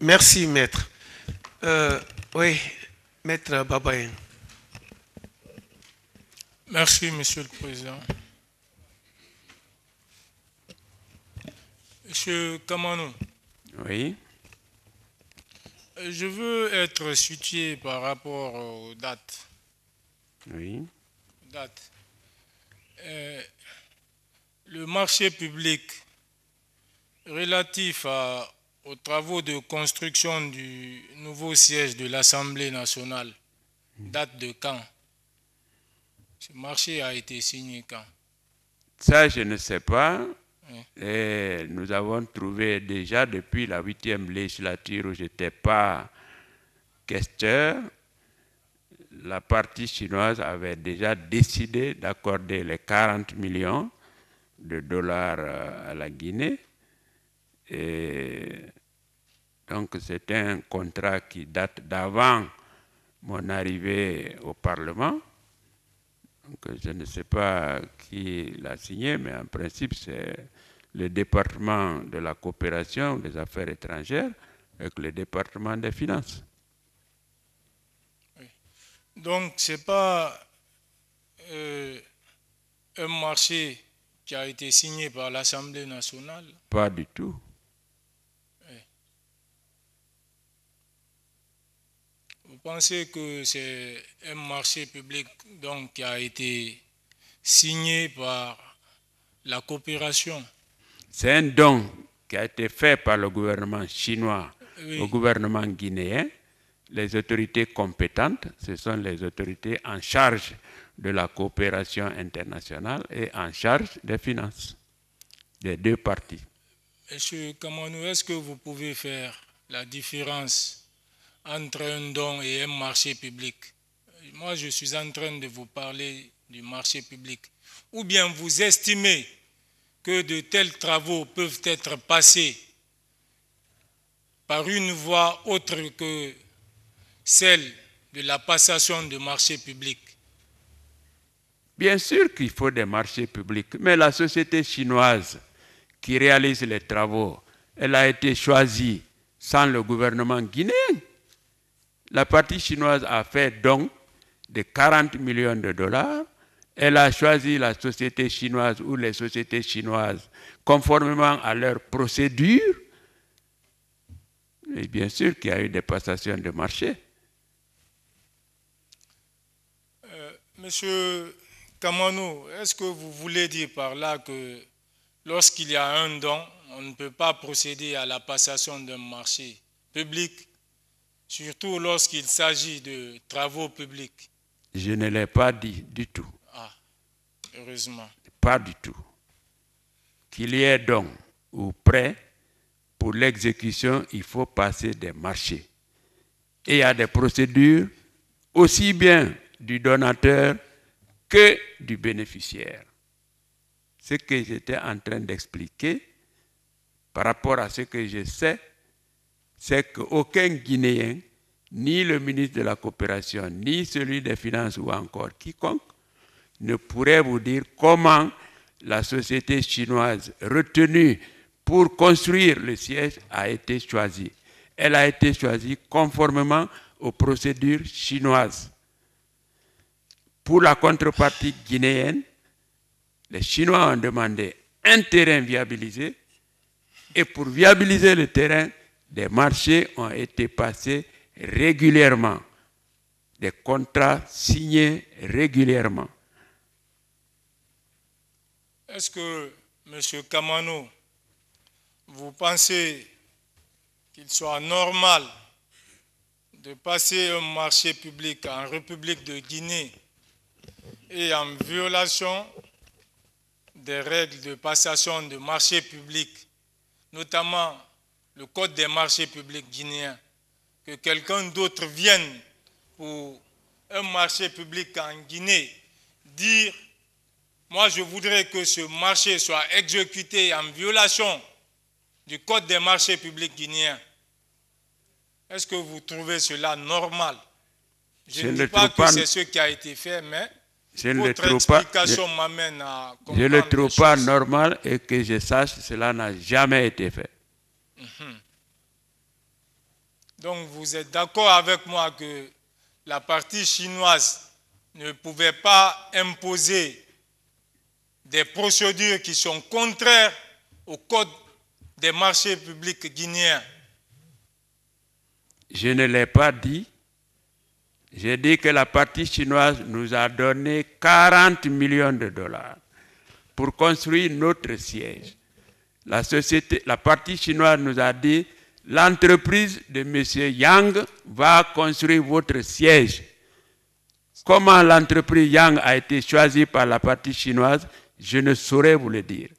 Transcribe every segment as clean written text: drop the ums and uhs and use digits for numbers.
Merci, maître. Oui, maître Babayen. Merci, Monsieur le Président. Monsieur Kamano, Oui. je veux être situé par rapport aux dates. Oui. Dates. Le marché public relatif aux travaux de construction du nouveau siège de l'Assemblée nationale date de quand? Ce marché a été signé quand? Ça, je ne sais pas. Oui. Et nous avons trouvé déjà depuis la 8e législature où je n'étais pas questeur, la partie chinoise avait déjà décidé d'accorder les 40 millions de dollars à la Guinée. Et donc c'est un contrat qui date d'avant mon arrivée au Parlement. Donc je ne sais pas qui l'a signé, mais en principe c'est le département de la coopération des affaires étrangères avec le département des finances. Oui. Donc ce n'est pas un marché qui a été signé par l'Assemblée nationale? Pas du tout. Oui. Vous pensez que c'est un marché public donc, qui a été signé par la coopération? C'est un don qui a été fait par le gouvernement chinois au Oui. gouvernement guinéen. Les autorités compétentes, ce sont les autorités en charge de la coopération internationale et en charge des finances des deux parties. Monsieur Kamanou, est-ce que vous pouvez faire la différence entre un don et un marché public? Moi, je suis en train de vous parler du marché public. Ou bien vous estimez que de tels travaux peuvent être passés par une voie autre que celle de la passation de marché public? Bien sûr qu'il faut des marchés publics, mais la société chinoise qui réalise les travaux, elle a été choisie sans le gouvernement guinéen. La partie chinoise a fait don de 40 millions de dollars. Elle a choisi la société chinoise ou les sociétés chinoises conformément à leurs procédures. Et bien sûr qu'il y a eu des passations de marché. Monsieur Kamanou, est-ce que vous voulez dire par là que lorsqu'il y a un don, on ne peut pas procéder à la passation d'un marché public, surtout lorsqu'il s'agit de travaux publics? Je ne l'ai pas dit du tout. Ah, heureusement. Pas du tout. Qu'il y ait don ou prêt, pour l'exécution, il faut passer des marchés. Et il y a des procédures aussi bien du donateur que du bénéficiaire. Ce que j'étais en train d'expliquer par rapport à ce que je sais, c'est qu'aucun Guinéen, ni le ministre de la Coopération, ni celui des Finances ou encore quiconque, ne pourrait vous dire comment la société chinoise retenue pour construire le siège a été choisie. Elle a été choisie conformément aux procédures chinoises. Pour la contrepartie guinéenne, les Chinois ont demandé un terrain viabilisé et pour viabiliser le terrain, des marchés ont été passés régulièrement, des contrats signés régulièrement. Est-ce que, M. Kamano, vous pensez qu'il soit normal de passer un marché public en République de Guinée et en violation des règles de passation de marché public, notamment le Code des marchés publics guinéens, que quelqu'un d'autre vienne pour un marché public en Guinée dire « Moi, je voudrais que ce marché soit exécuté en violation du Code des marchés publics guinéens ». Est-ce que vous trouvez cela normal? Je ne dis pas que c'est ce qui a été fait, mais votre explication m'amène à comprendre. Je ne le trouve pas normal et que je sache, cela n'a jamais été fait. Donc vous êtes d'accord avec moi que la partie chinoise ne pouvait pas imposer des procédures qui sont contraires au code des marchés publics guinéens? Je ne l'ai pas dit. J'ai dit que la partie chinoise nous a donné 40 millions de dollars pour construire notre siège. La partie chinoise nous a dit, l'entreprise de M. Yang va construire votre siège. Comment l'entreprise Yang a été choisie par la partie chinoise, je ne saurais vous le dire.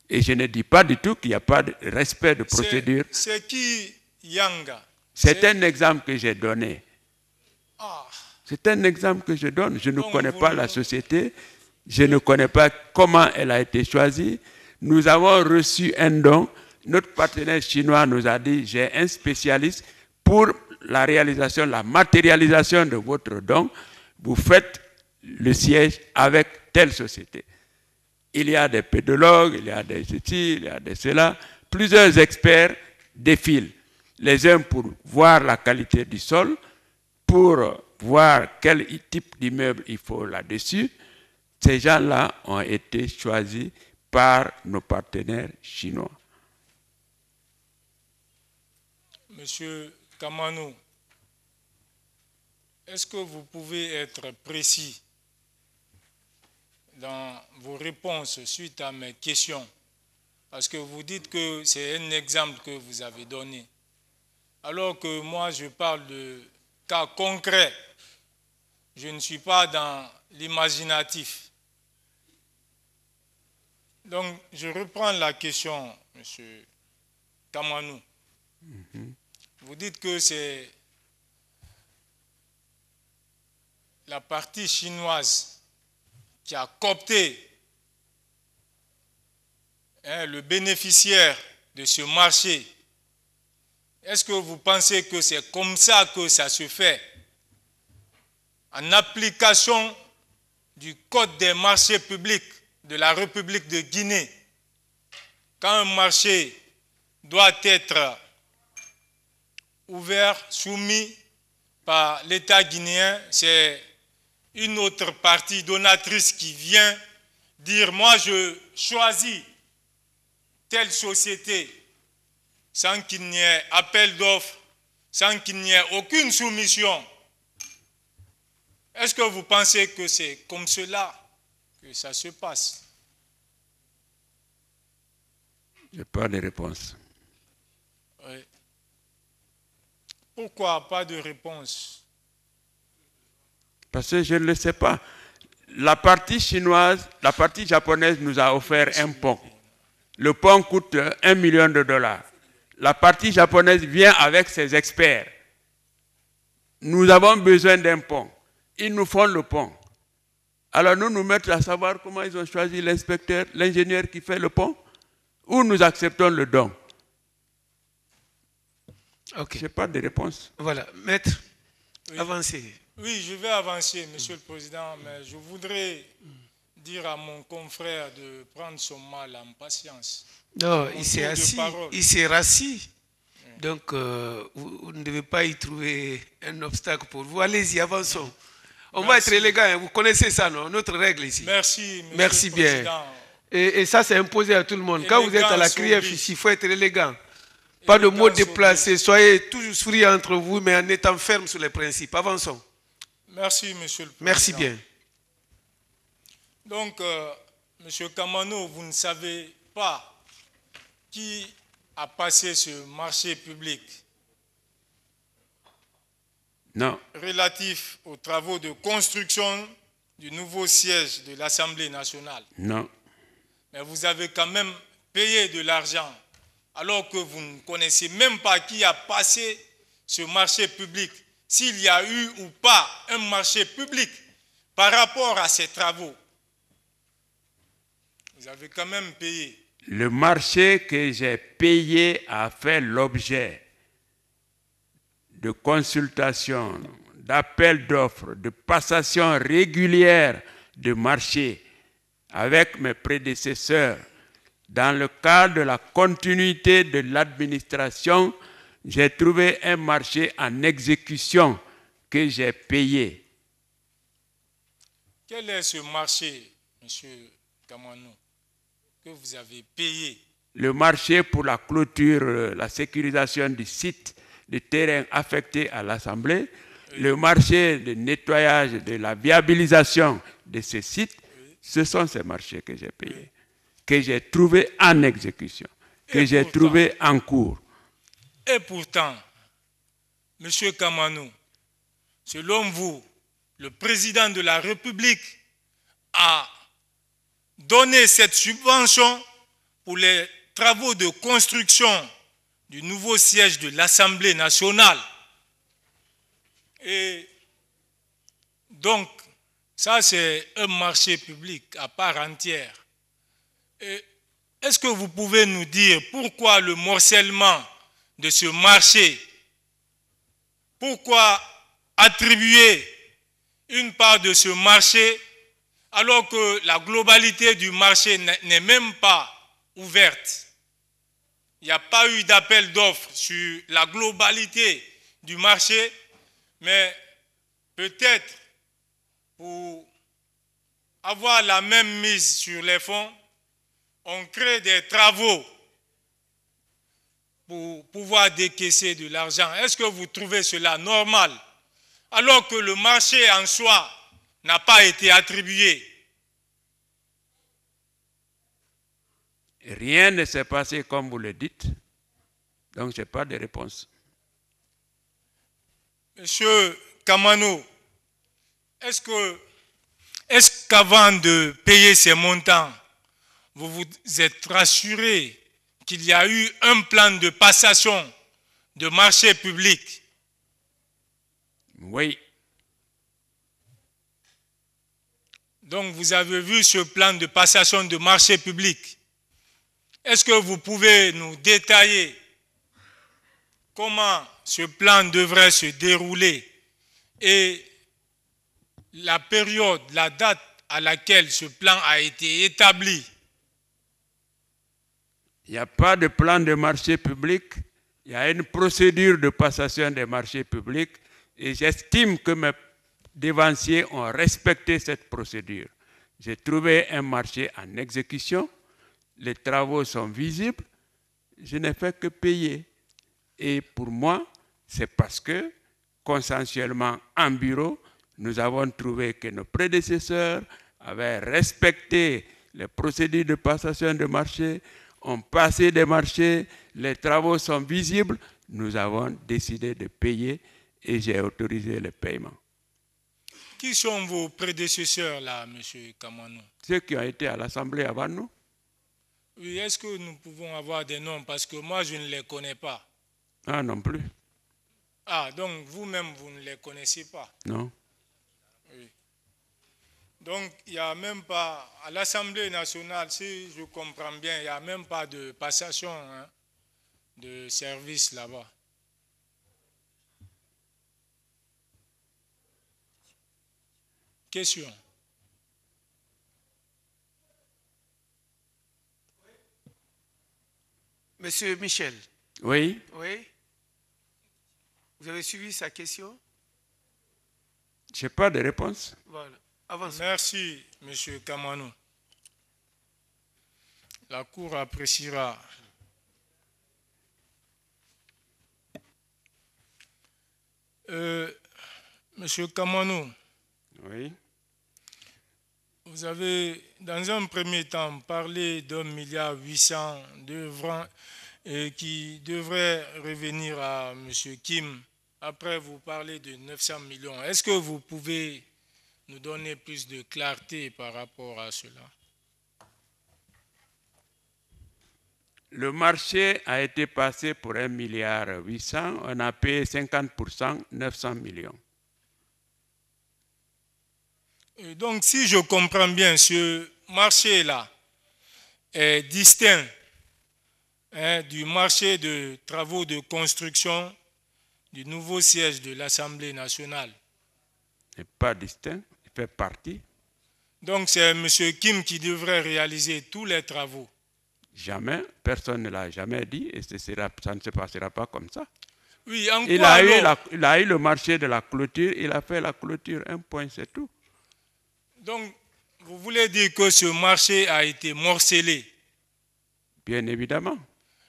Et je ne dis pas du tout qu'il n'y a pas de respect de procédure. C'est qui Yang? C'est un exemple que j'ai donné. Ah. C'est un exemple que je donne. Je ne connais pas la société. Je ne connais pas comment elle a été choisie. Nous avons reçu un don. Notre partenaire chinois nous a dit, j'ai un spécialiste pour la réalisation, la matérialisation de votre don. Vous faites le siège avec telle société. Il y a des pédologues, il y a des ceci, il y a des cela. Plusieurs experts défilent. Les uns pour voir la qualité du sol, pour voir quel type d'immeuble il faut là-dessus. Ces gens-là ont été choisis par nos partenaires chinois. Monsieur Kamanou, est-ce que vous pouvez être précis dans vos réponses suite à mes questions? Parce que vous dites que c'est un exemple que vous avez donné. Alors que moi, je parle de cas concrets. Je ne suis pas dans l'imaginatif. Donc, je reprends la question, monsieur Kamanou. Vous dites que c'est la partie chinoise qui a coopté le bénéficiaire de ce marché. Est-ce que vous pensez que c'est comme ça que ça se fait? En application du Code des marchés publics de la République de Guinée, quand un marché doit être ouvert, soumis par l'État guinéen, c'est une autre partie donatrice qui vient dire « moi je choisis telle société » sans qu'il n'y ait appel d'offres, sans qu'il n'y ait aucune soumission. Est-ce que vous pensez que c'est comme cela que ça se passe? Je n'ai pas de réponse. Oui. Pourquoi pas de réponse? Parce que je ne le sais pas. La partie chinoise, la partie japonaise nous a offert un pont. Le pont coûte 1 million de dollars. La partie japonaise vient avec ses experts. Nous avons besoin d'un pont. Ils nous font le pont. Alors nous mettons à savoir comment ils ont choisi l'inspecteur, l'ingénieur qui fait le pont, ou nous acceptons le don. Ok. Je n'ai pas de réponse. Voilà. Maître, oui. Avancez. Oui, je vais avancer, Monsieur le Président, mais je voudrais dire à mon confrère de prendre son mal en patience. Non, il s'est assis. Il s'est rassis. Oui. Donc, vous ne devez pas y trouver un obstacle pour vous. Allez-y, avançons. On va être élégant. Vous connaissez ça, non? Notre règle ici. Merci, Monsieur Merci le bien. Président. Et ça, c'est imposé à tout le monde. Quand vous êtes à la CRIEF ici, il faut être élégant. Pas de mots déplacés. Soyez toujours souriants entre vous, mais en étant ferme sur les principes. Avançons. Merci, Monsieur le Président. Merci bien. Donc, Monsieur Kamano, vous ne savez pas qui a passé ce marché public? Non. Relatif aux travaux de construction du nouveau siège de l'Assemblée nationale. Non. Mais vous avez quand même payé de l'argent alors que vous ne connaissez même pas qui a passé ce marché public, s'il y a eu ou pas un marché public par rapport à ces travaux. Vous avez quand même payé. Le marché que j'ai payé a fait l'objet de consultations, d'appels d'offres, de passations régulières de marché avec mes prédécesseurs dans le cadre de la continuité de l'administration J'ai trouvé un marché en exécution que j'ai payé. Quel est ce marché, M. Kamano, que vous avez payé? Le marché pour la clôture, la sécurisation du site, du terrain affecté à l'Assemblée, le marché de nettoyage, de la viabilisation de ce site, ce sont ces marchés que j'ai payés, que j'ai trouvés en exécution, que j'ai trouvés en cours. Et pourtant, M. Kamano, selon vous, le président de la République a donné cette subvention pour les travaux de construction du nouveau siège de l'Assemblée nationale. Et donc, ça c'est un marché public à part entière. Est-ce que vous pouvez nous dire pourquoi le morcellement de ce marché? Pourquoi attribuer une part de ce marché alors que la globalité du marché n'est même pas ouverte? Il n'y a pas eu d'appel d'offres sur la globalité du marché, mais peut-être pour avoir la même mise sur les fonds, on crée des travaux pour pouvoir décaisser de l'argent. Est-ce que vous trouvez cela normal alors que le marché en soi n'a pas été attribué? Rien ne s'est passé comme vous le dites, donc je n'ai pas de réponse. Monsieur Kamano, est-ce qu'avant de payer ces montants, vous vous êtes rassuré qu'il y a eu un plan de passation de marché public? Oui. Donc vous avez vu ce plan de passation de marché public. Est-ce que vous pouvez nous détailler comment ce plan devrait se dérouler et la période, la date à laquelle ce plan a été établi? Il n'y a pas de plan de marché public, il y a une procédure de passation des marchés publics et j'estime que mes dévanciers ont respecté cette procédure. J'ai trouvé un marché en exécution, les travaux sont visibles, je n'ai fait que payer. Et pour moi, c'est parce que, consensuellement en bureau, nous avons trouvé que nos prédécesseurs avaient respecté les procédures de passation de marché, ont passé des marchés, les travaux sont visibles, nous avons décidé de payer et j'ai autorisé le paiement. Qui sont vos prédécesseurs là, M. Kamano? Ceux qui ont été à l'Assemblée avant nous. Oui, est-ce que nous pouvons avoir des noms? Parce que moi, je ne les connais pas. Ah, non plus. Ah, donc vous-même, vous ne les connaissez pas? Non. Oui. Donc, il n'y a même pas, à l'Assemblée nationale, si je comprends bien, il n'y a même pas de passation de service là-bas. Question. Monsieur Michel. Oui. Oui. Vous avez suivi sa question? Je n'ai pas de réponse. Voilà. Avance. Merci, M. Kamano. La Cour appréciera. Monsieur Kamano. Oui. Vous avez, dans un premier temps, parlé d'1,8 milliard d'euros qui devrait revenir à M. Kim. Après, vous parlez de 900 millions. Est-ce que vous pouvez nous donner plus de clarté par rapport à cela? Le marché a été passé pour 1,8 milliard. On a payé 50%, 900 millions. Et donc, si je comprends bien, ce marché-là est distinct du marché de travaux de construction du nouveau siège de l'Assemblée nationale. Il n'est pas distinct, il fait partie. Donc, c'est M. Kim qui devrait réaliser tous les travaux. Jamais, personne ne l'a jamais dit et ça ne se passera pas comme ça. Oui, en il quoi alors? il a eu le marché de la clôture, il a fait la clôture, un point, c'est tout. Donc, vous voulez dire que ce marché a été morcelé? Bien évidemment.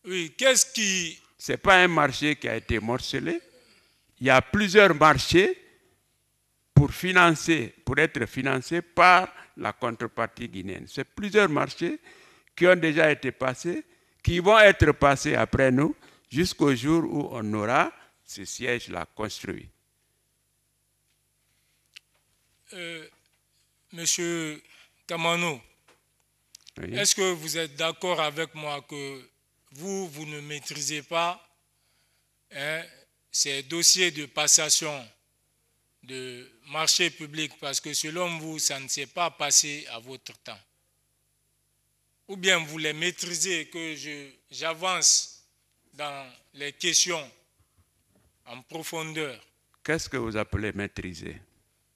Oui, qu'est-ce qui... Ce n'est pas un marché qui a été morcelé. Il y a plusieurs marchés pour être financés par la contrepartie guinéenne. C'est plusieurs marchés qui ont déjà été passés, qui vont être passés après nous, jusqu'au jour où on aura ce siège-là construit. Monsieur Kamano, oui. Est-ce que vous êtes d'accord avec moi que vous ne maîtrisez pas ces dossiers de passation de marché public parce que selon vous, ça ne s'est pas passé à votre temps? Ou bien vous les maîtrisez, que j'avance dans les questions en profondeur? Qu'est-ce que vous appelez maîtriser?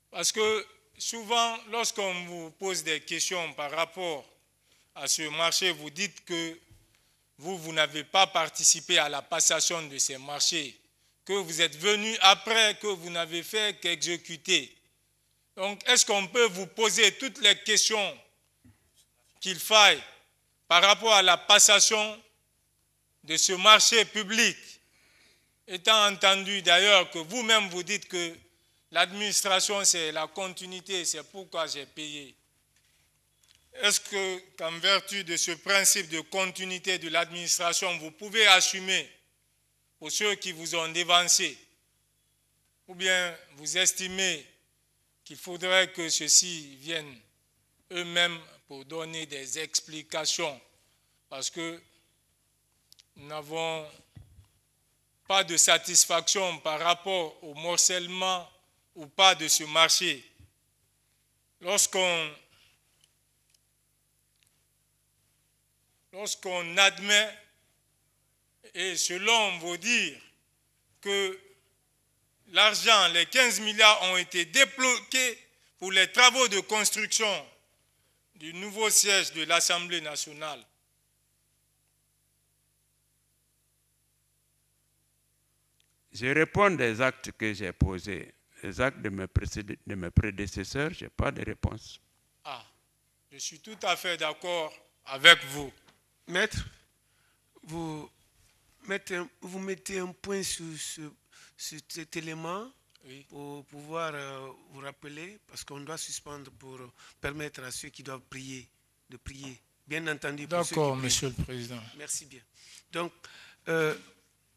Parce que souvent, lorsqu'on vous pose des questions par rapport à ce marché, vous dites que vous n'avez pas participé à la passation de ces marchés, que vous êtes venu après, que vous n'avez fait qu'exécuter. Donc, est-ce qu'on peut vous poser toutes les questions qu'il faille par rapport à la passation de ce marché public, étant entendu d'ailleurs que vous-même vous dites que l'administration c'est la continuité, c'est pourquoi j'ai payé? Est-ce qu'en vertu de ce principe de continuité de l'administration, vous pouvez assumer pour ceux qui vous ont dévancé? Ou bien vous estimez qu'il faudrait que ceux-ci viennent eux-mêmes pour donner des explications? Parce que nous n'avons pas de satisfaction par rapport au morcellement ou pas de ce marché. Lorsqu'on admet, et selon vos dires, que l'argent, les 15 milliards ont été débloqués pour les travaux de construction du nouveau siège de l'Assemblée nationale. Je réponds des actes que j'ai posés. Les actes de mes prédécesseurs, je n'ai pas de réponse. Ah, je suis tout à fait d'accord avec vous. Maître, vous mettez un point sur cet élément, oui, pour pouvoir vous rappeler, parce qu'on doit suspendre pour permettre à ceux qui doivent prier de prier. Bien entendu. D'accord, Monsieur le Président. Merci bien. Donc,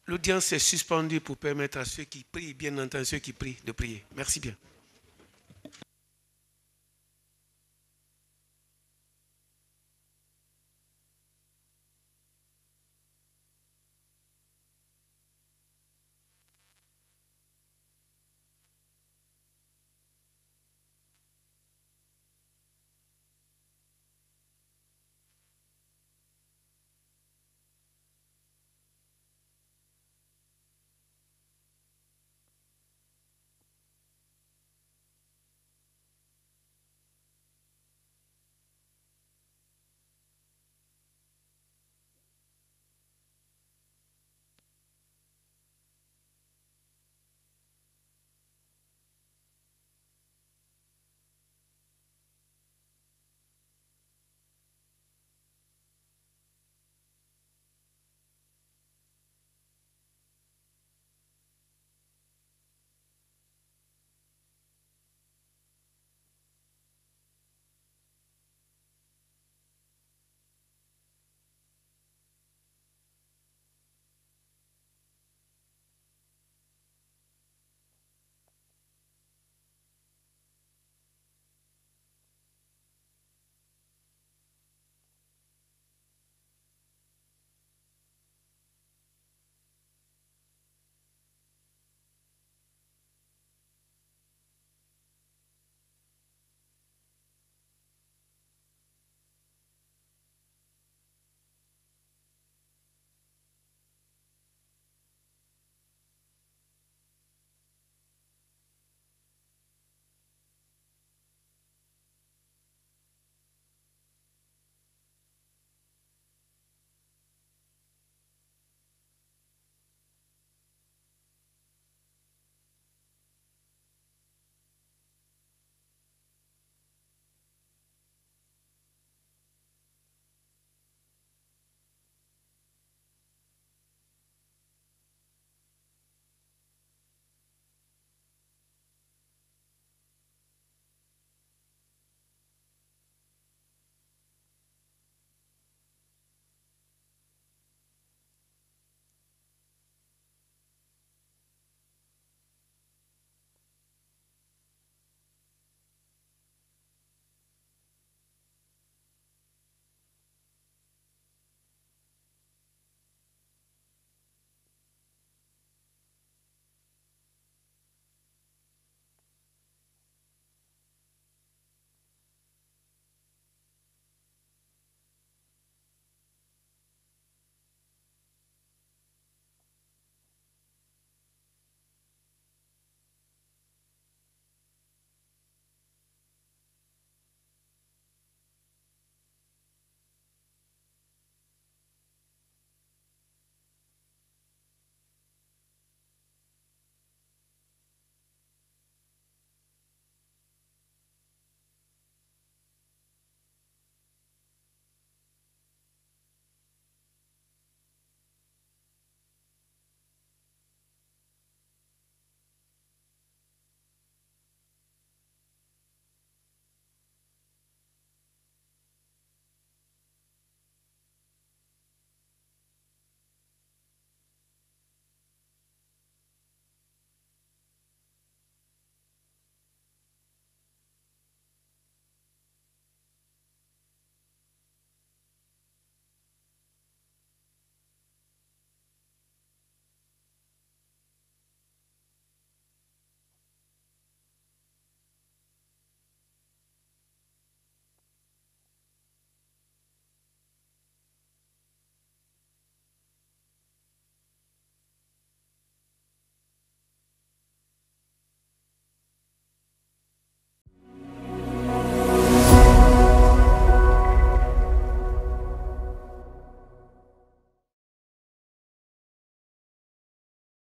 l'audience est suspendue pour permettre à ceux qui prient, bien entendu, ceux qui prient de prier. Merci bien.